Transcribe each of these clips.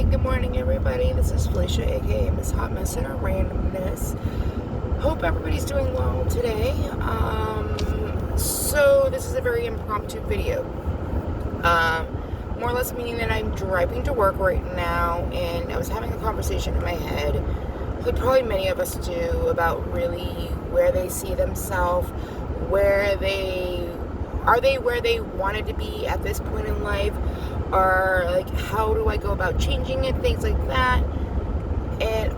Good morning, everybody. This is Felicia, aka Miss Hotmess, and our Randomness. Hope everybody's doing well today. So this is a very impromptu video. More or less meaning that I'm driving to work right now, and I was having a conversation in my head, like probably many of us do, about really where they see themselves, where they where they wanted to be at this point in life, or like how do I go about changing it, things like that. And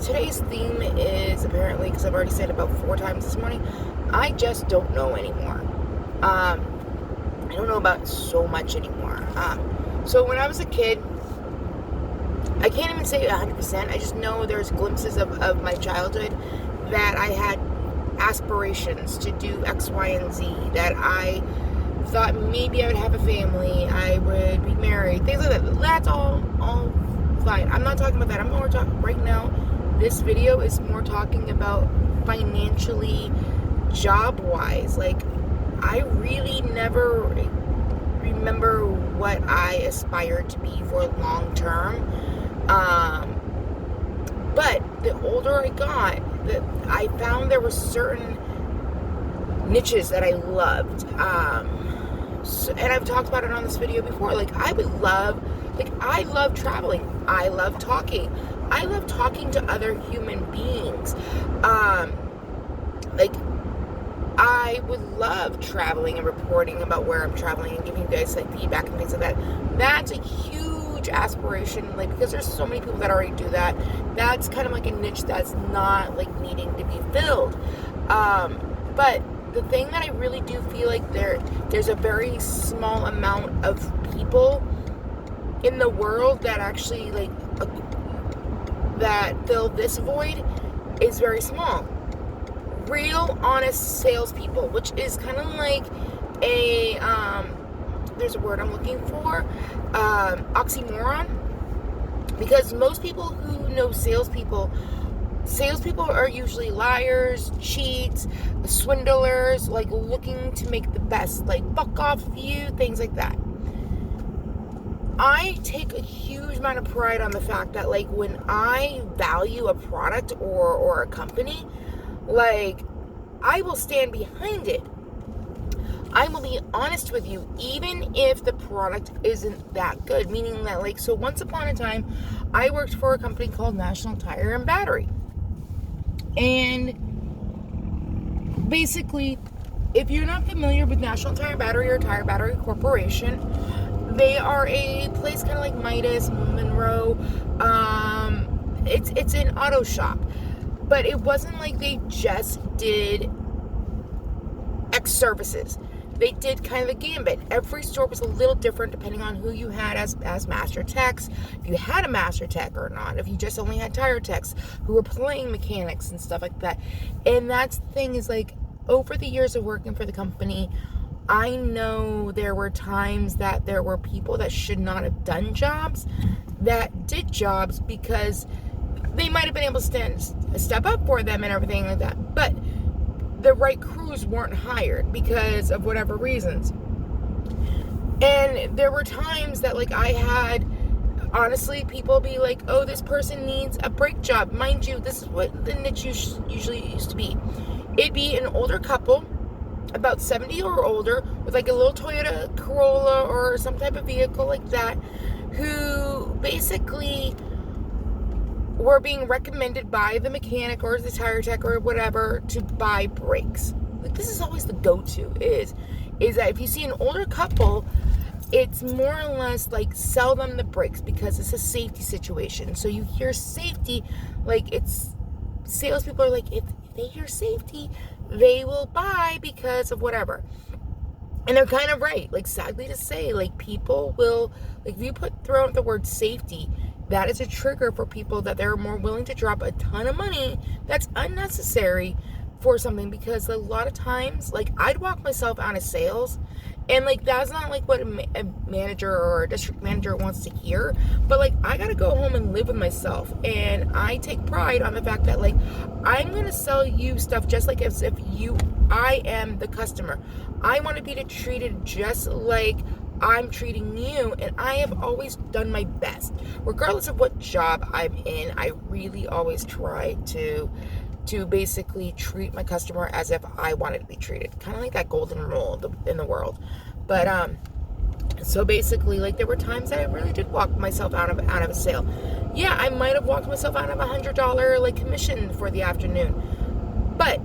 today's theme is apparently, because I've already said it about 4 times this morning, I just don't know anymore. I don't know about so much anymore. So when I was a kid, I can't even say 100%. I just know there's glimpses of my childhood that I had aspirations to do X, Y, and Z, that I thought maybe I would have a family, I would be married, things like that. That's all fine. I'm not talking about that. I'm more talking right now. This video is more talking about financially, job-wise. Like, I really never remember what I aspired to be for long term. But the older I got, I found there were certain niches that I loved. And I've talked about it on this video before. Like, I love traveling. I love talking. I love talking to other human beings. I would love traveling and reporting about where I'm traveling and giving you guys like feedback and things like that. That's a huge aspiration, like, because there's so many people that already do that. That's kind of like a niche that's not like needing to be filled. But the thing that I really do feel like there's a very small amount of people in the world that actually that fill this void is very small. Real, honest salespeople, which is kind of like a there's a word I'm looking for, oxymoron. Because most people who know salespeople are usually liars, cheats, swindlers, like looking to make the best, like buck off you, things like that. I take a huge amount of pride on the fact that, like, when I value a product or a company, like, I will stand behind it. I will be honest with you, even if the product isn't that good. Meaning that, like, so once upon a time, I worked for a company called National Tire and Battery. And basically, if you're not familiar with National Tire Battery or Tire Battery Corporation, they are a place kind of like Midas, Monroe. It's an auto shop. But it wasn't like they just did X services. They did kind of a gambit. Every store was a little different depending on who you had as master techs, if you had a master tech or not, if you just only had tire techs who were playing mechanics and stuff like that. And that's the thing, is like, over the years of working for the company, I know there were times that there were people that should not have done jobs that did jobs because they might have been able to step up for them and everything like that. But the right crews weren't hired because of whatever reasons. And there were times that, like, I had, honestly, people be like, oh, this person needs a brake job. Mind you, this is what the niche usually used to be. It'd be an older couple, about 70 or older, with like a little Toyota Corolla or some type of vehicle like that, who basically were being recommended by the mechanic or the tire tech or whatever to buy brakes. Like, this is always the go-to, is that if you see an older couple, it's more or less like sell them the brakes because it's a safety situation. So you hear safety, like, it's salespeople are like, if they hear safety, they will buy because of whatever. And they're kind of right. Like, sadly to say, like, people will, like, if you throw out the word safety, that is a trigger for people that they're more willing to drop a ton of money that's unnecessary for something. Because a lot of times, like, I'd walk myself out of sales, and like, that's not like what a manager or a district manager wants to hear. But like, I gotta go home and live with myself, and I take pride on the fact that, like, I'm gonna sell you stuff just like as if I am the customer. I want to be treated just like I'm treating you, and I have always done my best. Regardless of what job I'm in, I really always try to basically treat my customer as if I wanted to be treated. Kind of like that golden rule in the world. But so basically, like, there were times that I really did walk myself out of a sale. Yeah, I might have walked myself out of $100 like commission for the afternoon. But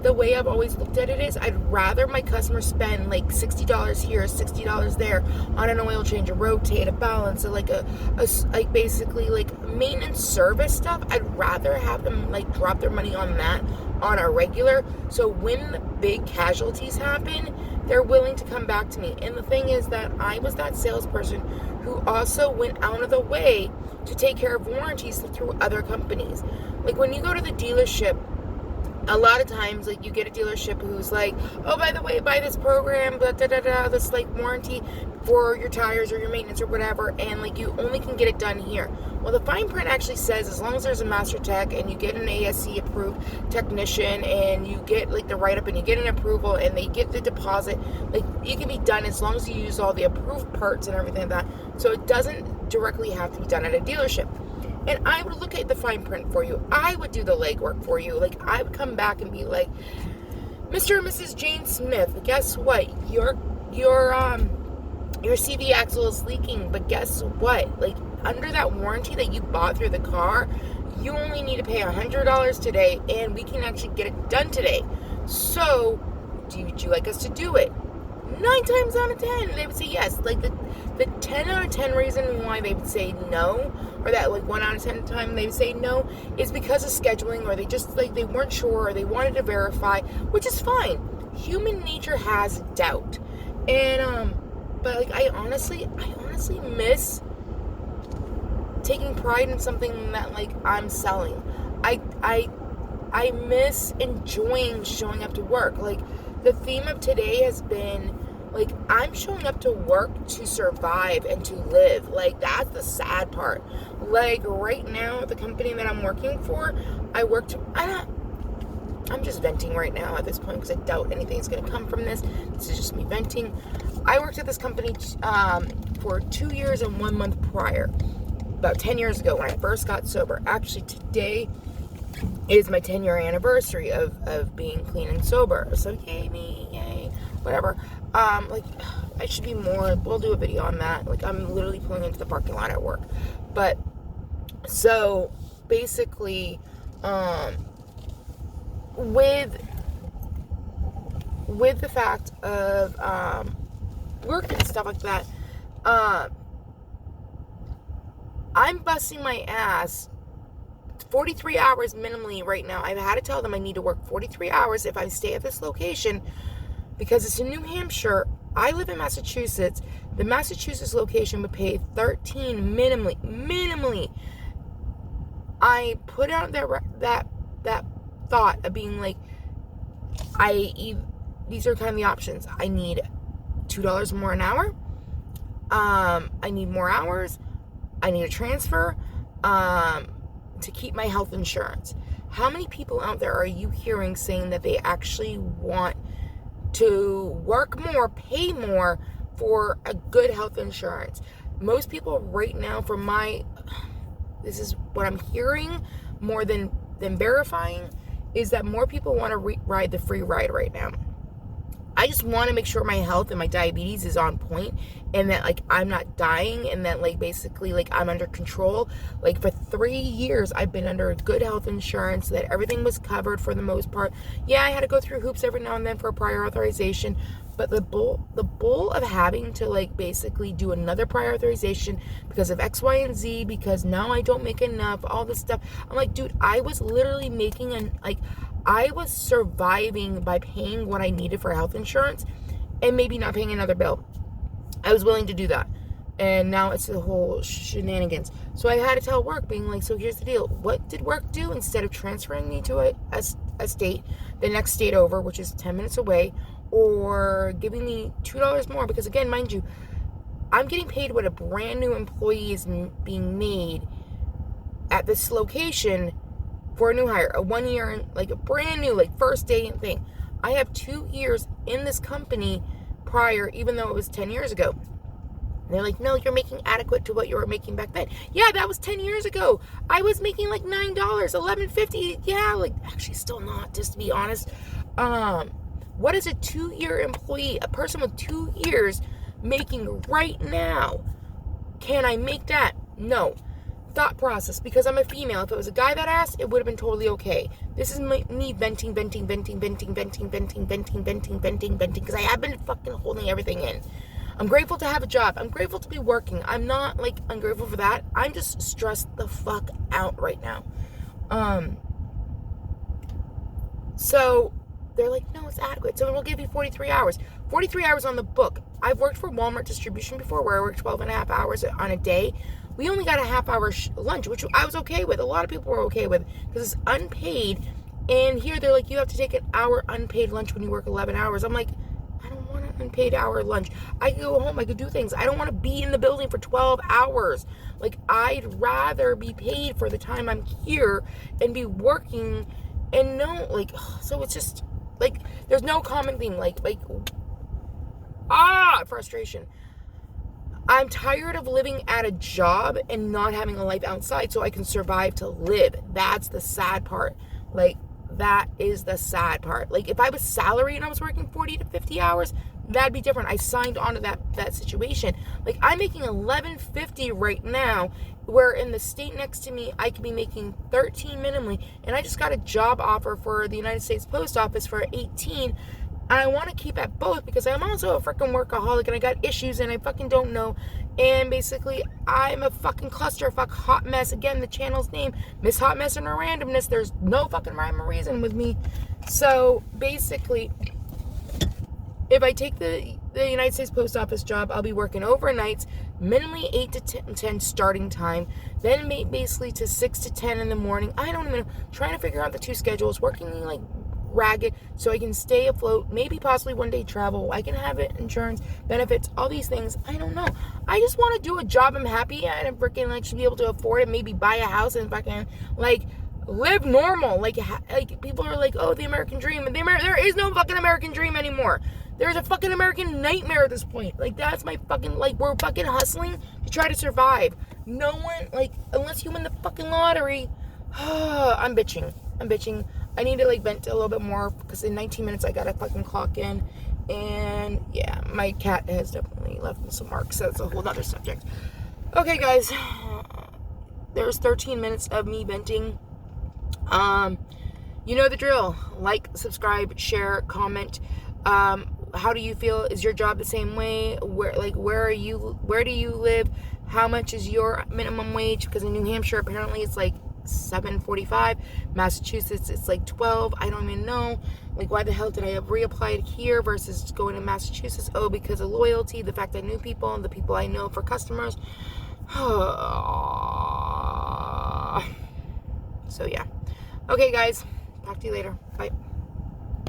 the way I've always looked at it is, I'd rather my customers spend like $60 here, $60 there on an oil change, a rotate, a balance, like like basically like maintenance service stuff. I'd rather have them like drop their money on that on a regular. So when the big casualties happen, they're willing to come back to me. And the thing is that I was that salesperson who also went out of the way to take care of warranties through other companies. Like when you go to the dealership, a lot of times, like, you get a dealership who's like, oh, by the way, buy this program, blah, da, da, da, this, like, warranty for your tires or your maintenance or whatever, and, like, you only can get it done here. Well, the fine print actually says as long as there's a master tech and you get an ASC-approved technician and you get, like, the write-up and you get an approval and they get the deposit, like, it can be done as long as you use all the approved parts and everything like that. So it doesn't directly have to be done at a dealership. And I would look at the fine print for you. I would do the legwork for you. Like, I would come back and be like, Mr. and Mrs. Jane Smith, guess what? Your CV axle is leaking, but guess what? Like, under that warranty that you bought through the car, you only need to pay $100 today, and we can actually get it done today. So, would you like us to do it? 9 times out of 10, they would say yes. Like, the 10 out of 10 reason why they would say no, or that, like, 1 out of 10 time they would say no, is because of scheduling, or they just, like, they weren't sure, or they wanted to verify, which is fine. Human nature has doubt. And, but, like, I honestly miss taking pride in something that, like, I'm selling. I miss enjoying showing up to work. Like, the theme of today has been, like, I'm showing up to work to survive and to live. Like, that's the sad part. Like, right now at the company that I'm working for, I'm just venting right now at this point because I doubt anything's going to come from this. This is just me venting. I worked at this company for 2 years and 1 month prior. About 10 years ago when I first got sober. Actually, today is my 10-year anniversary of being clean and sober. So, yay me, yay, whatever. Like, I should be more, we'll do a video on that. Like, I'm literally pulling into the parking lot at work. But, so, basically, with the fact of, work and stuff like that, I'm busting my ass 43 hours minimally right now. I've had to tell them I need to work 43 hours if I stay at this location because it's in New Hampshire. I live in Massachusetts. The Massachusetts location would pay $13 minimally. I put out that thought of being like, these are kind of the options. I need $2 more an hour. I need more hours. I need a transfer to keep my health insurance. How many people out there are you hearing saying that they actually want to work more, pay more for a good health insurance? Most people right now, this is what I'm hearing more than verifying, is that more people want to ride the free ride right now. I just want to make sure my health and my diabetes is on point and that, like, I'm not dying and that, like, basically, like, I'm under control. Like, for 3 years, I've been under good health insurance, that everything was covered for the most part. Yeah, I had to go through hoops every now and then for a prior authorization, but the bull of having to, like, basically do another prior authorization because of X, Y, and Z, because now I don't make enough, all this stuff. I'm like, dude, I was literally I was surviving by paying what I needed for health insurance and maybe not paying another bill. I was willing to do that. And now it's the whole shenanigans. So I had to tell work, being like, so here's the deal. What did work do? Instead of transferring me to a state, the next state over, which is 10 minutes away, or giving me $2 more, because again, mind you, I'm getting paid what a brand new employee is being made at this location for a new hire, a 1 year, like a brand new, like first day thing. I have 2 years in this company prior, even though it was 10 years ago. And they're like, no, you're making adequate to what you were making back then. Yeah, that was 10 years ago. I was making like $9, $11.50. Yeah, like actually still not, just to be honest. What is a 2-year employee, a person with 2 years making right now? Can I make that? No. Thought process, because I'm a female. If it was a guy that asked, it would have been totally okay. This is me venting, because I have been fucking holding everything in. I'm grateful to have a job. I'm grateful to be working. I'm not like ungrateful for that. I'm just stressed the fuck out right now. So they're like, no, it's adequate. So we'll give you 43 hours. 43 hours on the book. I've worked for Walmart distribution before where I worked 12 and a half hours on a day. We only got a half-hour lunch, which I was okay with. A lot of people were okay with because it's unpaid. And here they're like, you have to take an hour unpaid lunch when you work 11 hours. I'm like, I don't want an unpaid hour lunch. I could go home. I could do things. I don't want to be in the building for 12 hours. Like, I'd rather be paid for the time I'm here and be working and no, like, so it's just, like, there's no common theme. Frustration. I'm tired of living at a job and not having a life outside so I can survive to live. That's the sad part. Like, that is the sad part. Like, if I was salary and I was working 40 to 50 hours, that'd be different. I signed on to that situation. Like, I'm making $11.50 right now, where in the state next to me, I could be making $13 minimally. And I just got a job offer for the United States Post Office for $18. And I want to keep at both because I'm also a freaking workaholic and I got issues and I fucking don't know. And basically, I'm a fucking clusterfuck hot mess. Again, the channel's name, Miss Hot Mess and her Randomness. There's no fucking rhyme or reason with me. So basically, if I take the United States Post Office job, I'll be working overnights, minimally 8 to 10 starting time, then basically to 6 to 10 in the morning. I don't even know. Trying to figure out the two schedules, working like ragged so I can stay afloat, maybe possibly one day travel. I can have it, insurance, benefits, all these things. I don't know. I just want to do a job I'm happy at and freaking like should be able to afford it, maybe buy a house and fucking like live normal. Like people are like, oh, the American dream. And there is no fucking American dream anymore. There's a fucking American nightmare at this point. Like, that's my fucking, like, we're fucking hustling to try to survive. No one, like, unless you win the fucking lottery. I'm bitching. I need to, like, vent a little bit more because in 19 minutes I gotta fucking clock in. And, yeah, my cat has definitely left some marks. So that's a whole nother subject. Okay, guys. There's 13 minutes of me venting. You know the drill. Like, subscribe, share, comment. How do you feel? Is your job the same way? Where do you live? How much is your minimum wage? Because in New Hampshire, apparently it's like $7.45. Massachusetts, it's like $12. I don't even know. Like, why the hell did I have reapplied here versus going to Massachusetts? Oh, because of loyalty, the fact I knew people, and the people I know for customers. So, yeah. Okay, guys. Talk to you later. Bye.